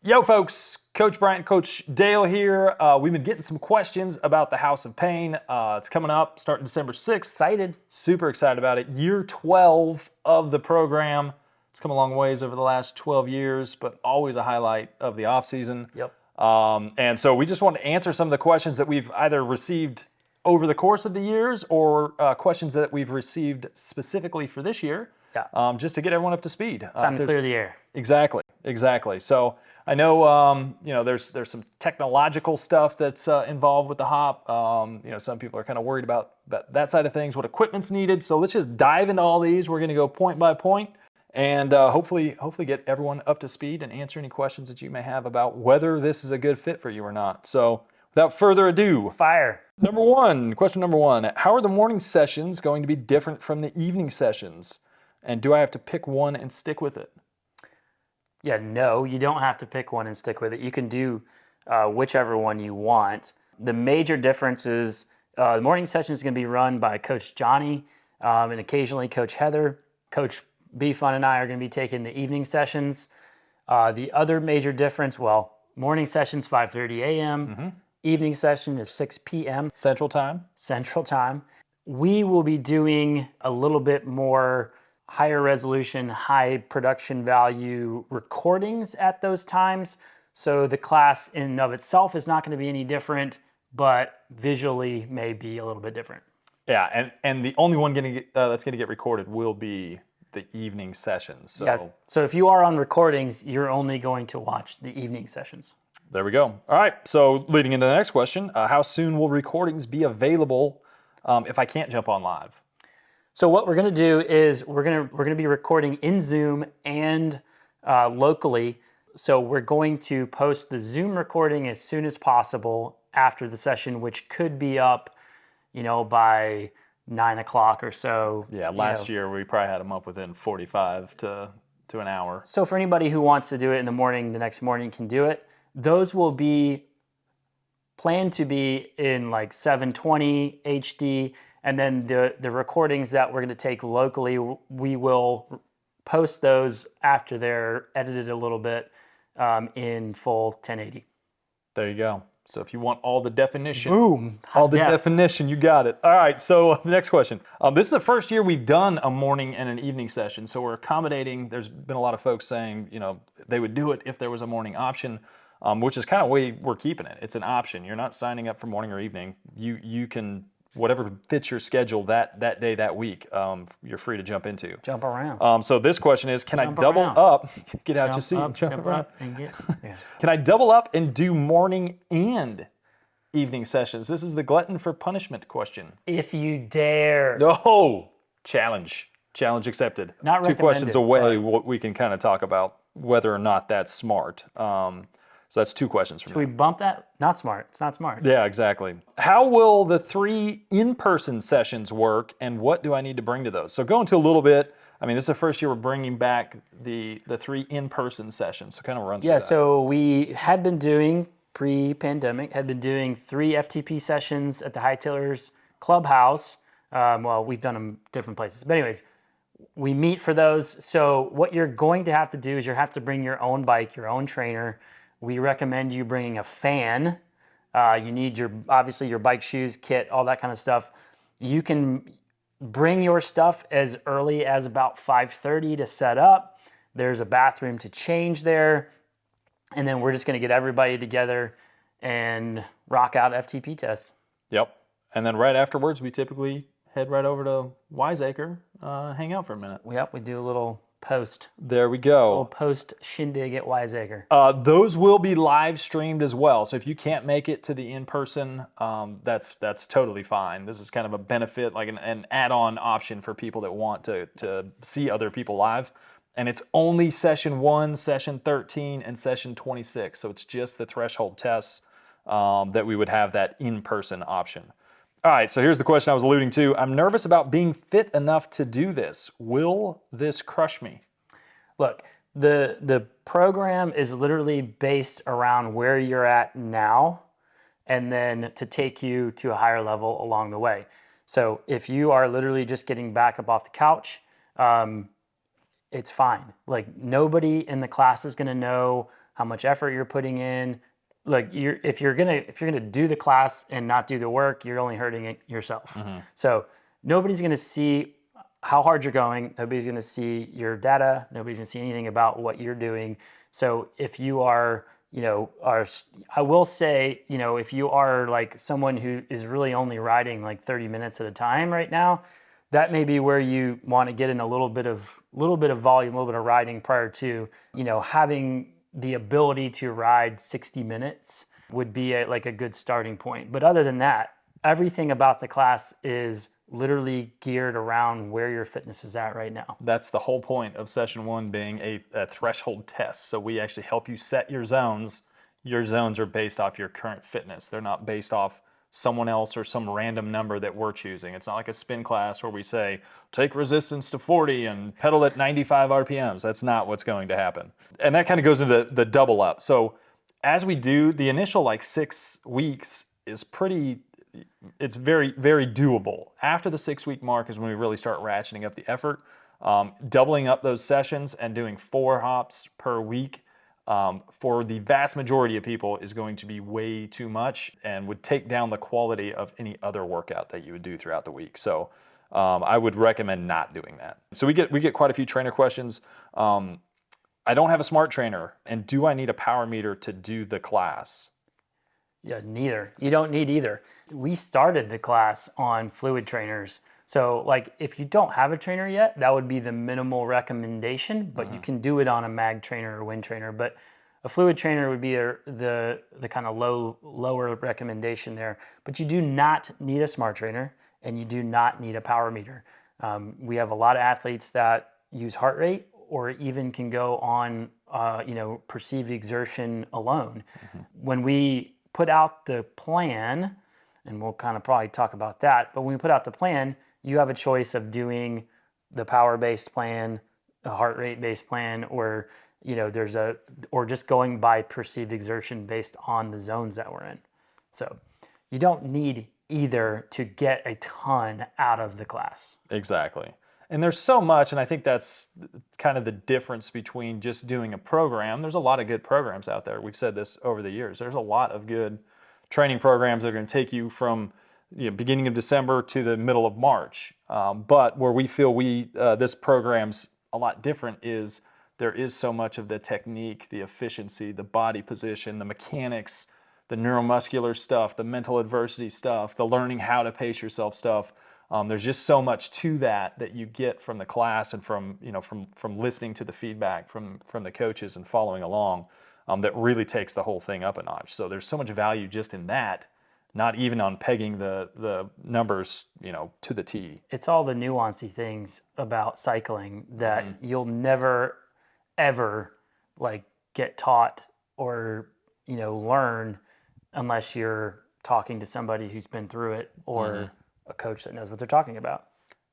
Yo, folks, Coach Bryant, Coach Dale here. We've been getting some questions about the House of Pain. It's coming up starting December 6th. Excited. Super excited about it. Year 12 of the program. It's come a long ways over the last 12 years, but always a highlight of the off season. Yep. And so we just want to answer some of the questions that we've either received over the course of the years or questions that we've received specifically for this year. Yeah. Just to get everyone up to speed. Time to clear the air. Exactly. So I know, there's some technological stuff that's involved with the hop. Some people are kind of worried about that side of things, what equipment's needed. So let's just dive into all these. We're going to go point by point and hopefully get everyone up to speed and answer any questions that you may have about whether this is a good fit for you or not. So without further ado, fire. Question number one, how are the morning sessions going to be different from the evening sessions? And do I have to pick one and stick with it? Yeah, no, you don't have to pick one and stick with it. You can do whichever one you want. The major difference is the morning session is going to be run by Coach Johnny and occasionally Coach Heather. Coach B Fun and I are going to be taking the evening sessions. The other major difference, morning session's 5:30 a.m. Mm-hmm. Evening session is 6 p.m. Central time. We will be doing a little bit more higher resolution, high production value recordings at those times. So the class in and of itself is not going to be any different, but visually may be a little bit different. Yeah, and the only one that's going to get recorded will be the evening sessions. So. Yeah, so if you are on recordings, you're only going to watch the evening sessions. There we go. All right, so leading into the next question, how soon will recordings be available if I can't jump on live? So what we're going to do is we're going to be recording in Zoom and locally. So we're going to post the Zoom recording as soon as possible after the session, which could be up, by 9 o'clock or so. Yeah, last year we probably had them up within 45 to an hour. So for anybody who wants to do it in the morning, the next morning can do it. Those will be planned to be in like 720 HD. And then the recordings that we're going to take locally, we will post those after they're edited a little bit in full 1080. There you go. So if you want all the definition, boom, definition, you got it. All right, so the next question. This is the first year we've done a morning and an evening session, so we're accommodating. There's been a lot of folks saying, they would do it if there was a morning option, which is kind of the way we're keeping it. It's an option. You're not signing up for morning or evening. You can, whatever fits your schedule that day, that week, you're free to jump into. Jump around. So this question is, can I double up, get out your seat, jump around. Can I double up and do morning and evening sessions? This is the glutton for punishment question. If you dare. Oh, challenge accepted. Not recommended. 2 questions away, we can kind of talk about whether or not that's smart. So that's 2 questions from Should we bump that? Not smart. It's not smart. Yeah, exactly. How will the 3 in-person sessions work, and what do I need to bring to those? So go into a little bit. I mean, this is the first year we're bringing back the 3 in-person sessions. So kind of run through that. So we had been doing, pre-pandemic, 3 FTP sessions at the Hightailers Clubhouse. We've done them different places. But anyways, we meet for those. So what you're going to have to do is you have to bring your own bike, your own trainer. We recommend you bringing a fan. You need obviously your bike shoes, kit, all that kind of stuff. You can bring your stuff as early as about 5:30 to set up. There's a bathroom to change there. And then we're just going to get everybody together and rock out FTP tests. Yep. And then right afterwards, we typically head right over to Wiseacre, hang out for a minute. Yep, we do a little post. There we go. A little post shindig at Wiseacre. Those will be live streamed as well. So if you can't make it to the in-person, that's totally fine. This is kind of a benefit, like an add-on option for people that want to see other people live. And it's only session 1, session 13, and session 26. So it's just the threshold tests that we would have that in-person option. All right, so here's the question I was alluding to. I'm nervous about being fit enough to do this. Will this crush me? Look, the program is literally based around where you're at now and then to take you to a higher level along the way. So if you are literally just getting back up off the couch, it's fine. Like, nobody in the class is going to know how much effort you're putting in. Like if you're gonna do the class and not do the work, you're only hurting it yourself. So nobody's gonna see how hard you're going. Nobody's gonna see your data. Nobody's gonna see anything about what you're doing. So if you are, I will say, if you are like someone who is really only riding like 30 minutes at a time right now, that may be where you want to get in a little bit of volume, a little bit of riding prior to, having the ability to ride 60 minutes would be like a good starting point. But other than that, everything about the class is literally geared around where your fitness is at right now. That's the whole point of session 1 being a threshold test. So we actually help you set your zones. Your zones are based off your current fitness. They're not based off someone else or some random number that we're choosing. It's not like a spin class where we say, take resistance to 40 and pedal at 95 RPMs. That's not what's going to happen. And that kind of goes into the double up. So as we do, the initial like 6 weeks is it's very, very doable. After the 6-week mark is when we really start ratcheting up the effort. Doubling up those sessions and doing 4 hops per week for the vast majority of people is going to be way too much and would take down the quality of any other workout that you would do throughout the week. So I would recommend not doing that. So we get quite a few trainer questions. I don't have a smart trainer, and do I need a power meter to do the class? Yeah, neither. You don't need either. We started the class on fluid trainers. So like if you don't have a trainer yet, that would be the minimal recommendation, but you can do it on a mag trainer or wind trainer. But a fluid trainer would be the kind of lower recommendation there. But you do not need a smart trainer, and you do not need a power meter. We have a lot of athletes that use heart rate or even can go on perceived exertion alone. When we put out the plan, and we'll kind of probably talk about that, but when we put out the plan, you have a choice of doing the power-based plan, a heart rate-based plan, or or just going by perceived exertion based on the zones that we're in. So you don't need either to get a ton out of the class. Exactly. And there's so much, and I think that's kind of the difference between just doing a program. There's a lot of good programs out there. We've said this over the years. There's a lot of good training programs that are going to take you from beginning of December to the middle of March. But where we feel this program's a lot different is there is so much of the technique, the efficiency, the body position, the mechanics, the neuromuscular stuff, the mental adversity stuff, the learning how to pace yourself stuff. There's just so much to that you get from the class and from listening to the feedback from the coaches and following along that really takes the whole thing up a notch. So there's so much value just in that, not even on pegging the numbers to the T. It's all the nuancy things about cycling that you'll never ever get taught or learn unless you're talking to somebody who's been through it or a coach that knows what they're talking about.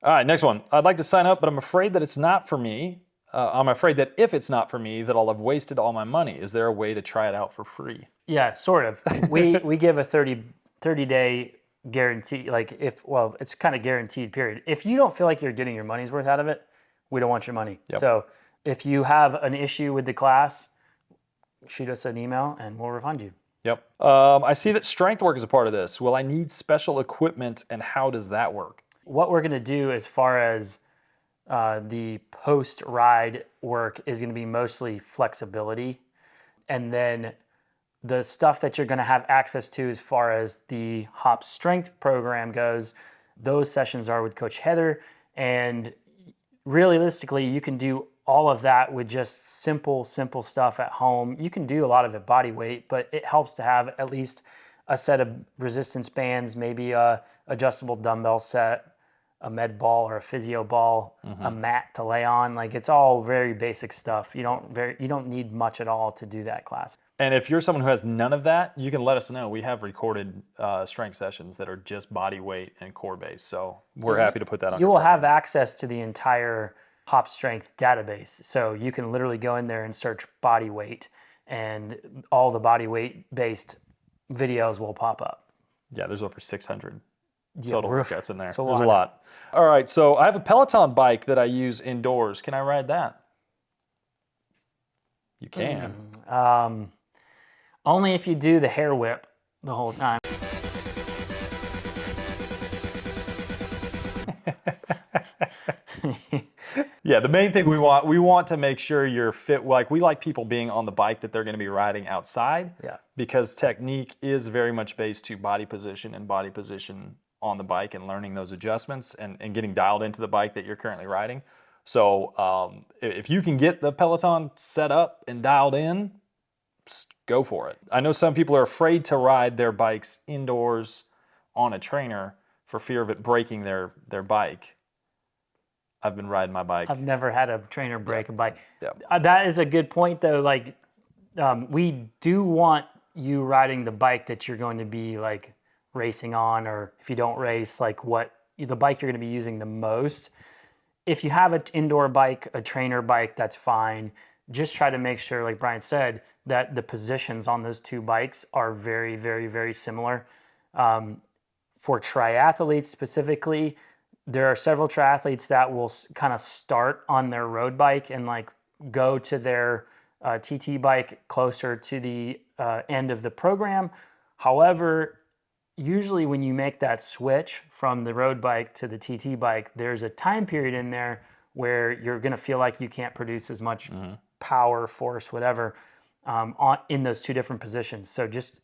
All right, next one. I'd like to sign up, but I'm afraid that it's not for me. I'm afraid that if it's not for me, that I'll have wasted all my money. Is there a way to try it out for free? Yeah, sort of. We give a 30-day guarantee. It's kind of guaranteed period. If you don't feel like you're getting your money's worth out of it, we don't want your money. Yep. So if you have an issue with the class, shoot us an email and we'll refund you. Yep. I see that strength work is a part of this. Will I need special equipment, and how does that work? What we're going to do as far as the post-ride work is going to be mostly flexibility. And then the stuff that you're going to have access to as far as the HOP strength program goes, those sessions are with Coach Heather. And realistically, you can do all of that with just simple stuff at home. You can do a lot of it body weight, but it helps to have at least a set of resistance bands, maybe a adjustable dumbbell set, a med ball or a physio ball, a mat to lay on. It's all very basic stuff. You don't need much at all to do that class. And if you're someone who has none of that, you can let us know. We have recorded strength sessions that are just body weight and core based. So we're happy to put that on. You will have access to the entire HOP strength database. So you can literally go in there and search body weight, and all the body weight based videos will pop up. Yeah, there's over 600 total workouts in there. There's a lot. All right, so I have a Peloton bike that I use indoors. Can I ride that? You can. Only if you do the hair whip the whole time. Yeah, the main thing we want to make sure you're fit. Like, we like people being on the bike that they're going to be riding outside. Yeah. Because technique is very much based to body position and body position on the bike and learning those adjustments and getting dialed into the bike that you're currently riding. So if you can get the Peloton set up and dialed in, go for it. I know some people are afraid to ride their bikes indoors on a trainer for fear of it breaking their bike. I've been riding my bike. I've never had a trainer break a bike. Yeah. That is a good point, though. Like, we do want you riding the bike that you're going to be like racing on, or if you don't race, like the bike you're going to be using the most. If you have an indoor bike, a trainer bike, that's fine. Just try to make sure, like Brian said, that the positions on those two bikes are very, very, very similar. For triathletes specifically, there are several triathletes that will kind of start on their road bike and like go to their TT bike closer to the end of the program. However, usually when you make that switch from the road bike to the TT bike, there's a time period in there where you're going to feel like you can't produce as much power, force, whatever, in those two different positions. So just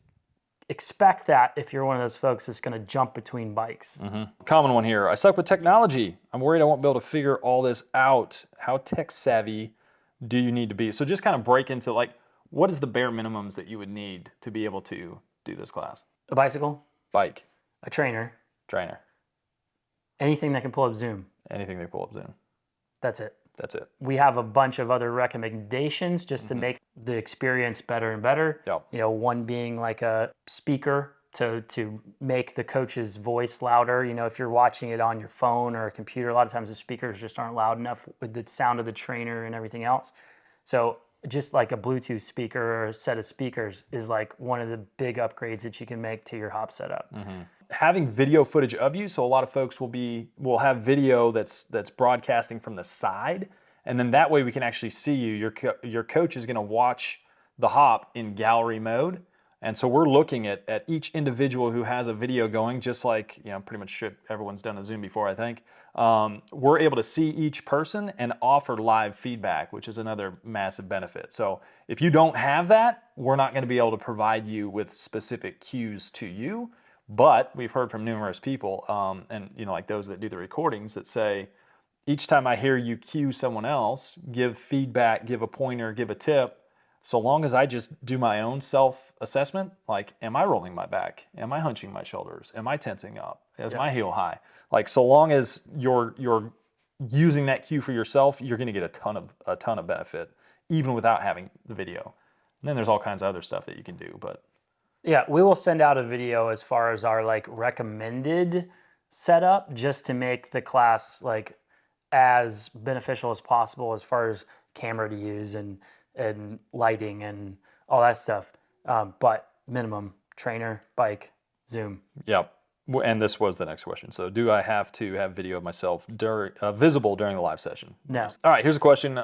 expect that if you're one of those folks that's going to jump between bikes. Common one here. I suck with technology. I'm worried I won't be able to figure all this out. How tech savvy do you need to be? So just kind of break into, like, what is the bare minimums that you would need to be able to do this class? A bicycle, Bike, a trainer, anything that can pull up Zoom. anything they pull up Zoom. That's it. That's it. We have a bunch of other recommendations just to make the experience better and better. Yep. You know, one being like a speaker to make the coach's voice louder. You know, if you're watching it on your phone or a computer, a lot of times the speakers just aren't loud enough with the sound of the trainer and everything else. So just like a Bluetooth speaker or a set of speakers is like one of the big upgrades that you can make to your hop setup. Having video footage of you, so a lot of folks will have video that's broadcasting from the side, and then that way we can actually see you. Your coach is going to watch the hop in gallery mode, and so we're looking at each individual who has a video going, just like, you know, pretty much everyone's done a Zoom before, I think. We're able to see each person and offer live feedback, which is another massive benefit. So if you don't have that, we're not going to be able to provide you with specific cues to you. But we've heard from numerous people, and you know, like those that do the recordings, that say, each time I hear you cue someone else, give feedback, give a pointer, give a tip, so long as I just do my own self-assessment, like, am I rolling my back? Am I hunching my shoulders? Am I tensing up? Is my heel high? Like, so long as you're using that cue for yourself, you're going to get a ton of benefit, even without having the video. And then there's all kinds of other stuff that you can do, but. Yeah, we will send out a video as far as our like recommended setup, just to make the class like as beneficial as possible as far as camera to use and lighting and all that stuff. But minimum trainer, bike, Zoom. Yep. And this was the next question. So do I have to have video of myself visible during the live session? No. All right, here's a question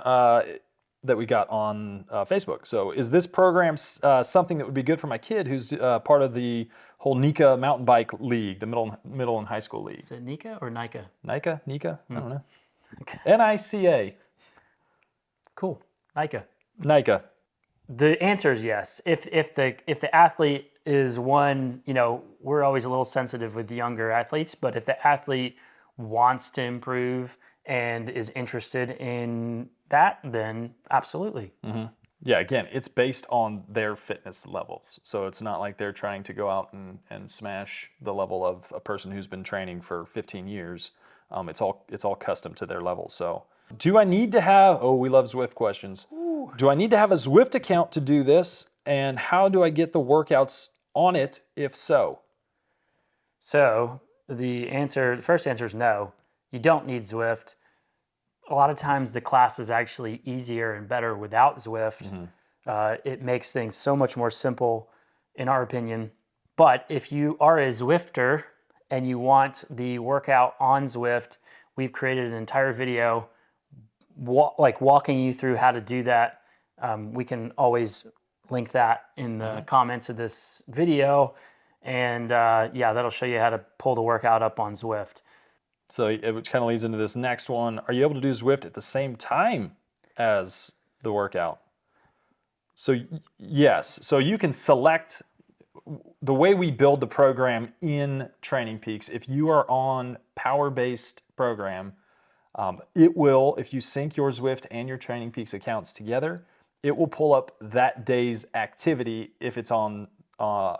that we got on Facebook. So is this program something that would be good for my kid who's part of the whole NICA mountain bike league, the middle and high school league? Is it NICA or NICA? NICA? I don't know. Okay. NICA. Cool. NICA. NICA. The answer is yes. If the athlete is one, you know, we're always a little sensitive with the younger athletes, but if the athlete wants to improve and is interested in that, then absolutely. Yeah, again, it's based on their fitness levels. So it's not like they're trying to go out and smash the level of a person who's been training for 15 years. It's all custom to their level. So do I need to have, we love Zwift questions. Ooh. Do I need to have a Zwift account to do this? And how do I get the workouts on it if so? So the first answer is no. You don't need Zwift. A lot of times the class is actually easier and better without Zwift. It makes things so much more simple, in our opinion. But if you are a Zwifter and you want the workout on Zwift, we've created an entire video walking you through how to do that. we can always link that in the comments of this video. And yeah, that'll show you how to pull the workout up on Zwift. So which kind of leads into this next one. Are you able to do Zwift at the same time as the workout? So yes. So you can select the way we build the program in Training Peaks. If you are on power-based program, it will, if you sync your Zwift and your Training Peaks accounts together, it will pull up that day's activity if it's on,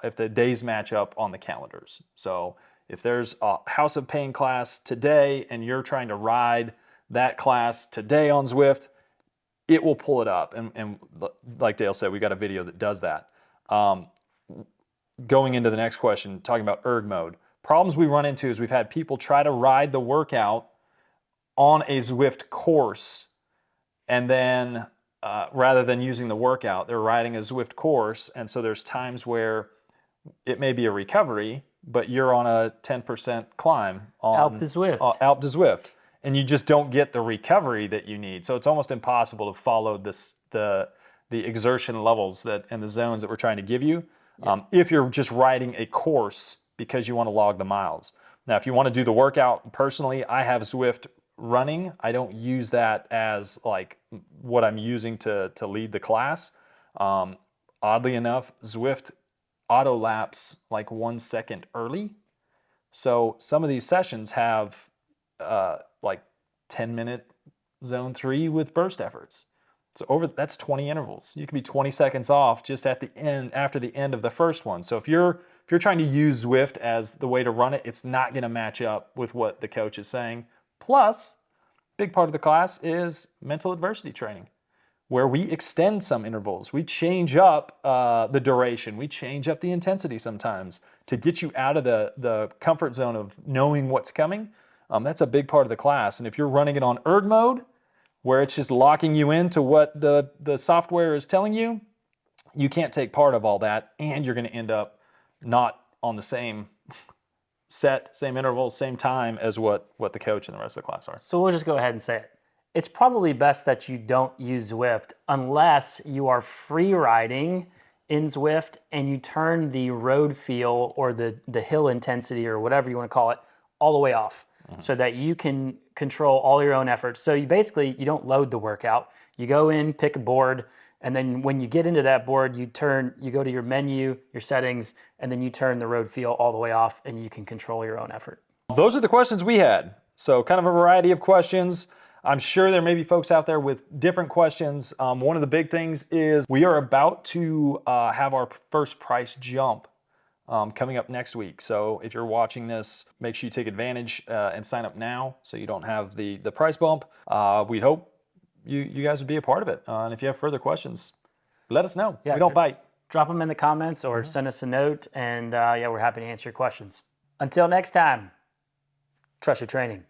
if the days match up on the calendars. So if there's a House of Pain class today and you're trying to ride that class today on Zwift, it will pull it up. And like Dale said, we got a video that does that. Going into the next question, talking about erg mode. Problems we run into is we've had people try to ride the workout on a Zwift course, and then rather than using the workout, they're riding a Zwift course, and so there's times where it may be a recovery, but you're on a 10% climb on Alp to Zwift. Alp to Zwift, and you just don't get the recovery that you need. So it's almost impossible to follow the exertion levels that and the zones that we're trying to give you if you're just riding a course because you want to log the miles. Now, if you want to do the workout, personally, I have Zwift running. I don't use that as like what I'm using to lead the class. Oddly enough, Zwift auto laps like 1 second early. So some of these sessions have like 10-minute zone 3 with burst efforts. So that's 20 intervals. You can be 20 seconds off just at the end, after the end of the first one. So if you're trying to use Zwift as the way to run it, it's not going to match up with what the coach is saying. Plus, big part of the class is mental adversity training, where we extend some intervals. We change up the duration. We change up the intensity sometimes to get you out of the comfort zone of knowing what's coming. That's a big part of the class. And if you're running it on erg mode, where it's just locking you into what the software is telling you, you can't take part of all that, and you're going to end up not on the same set, same interval, same time as what the coach and the rest of the class are. So we'll just go ahead and say it. It's probably best that you don't use Zwift unless you are free riding in Zwift and you turn the road feel or the hill intensity or whatever you want to call it all the way off so that you can control all your own efforts. So you don't load the workout. You go in, pick a board, and then when you get into that board, you go to your menu, your settings, and then you turn the road feel all the way off and you can control your own effort. Those are the questions we had. So kind of a variety of questions. I'm sure there may be folks out there with different questions. One of the big things is we are about to have our first price jump coming up next week. So if you're watching this, make sure you take advantage and sign up now so you don't have the price bump. We'd hope you guys would be a part of it. And if you have further questions, let us know. Yeah, we don't bite. Drop them in the comments or send us a note, and yeah, we're happy to answer your questions. Until next time, trust your training.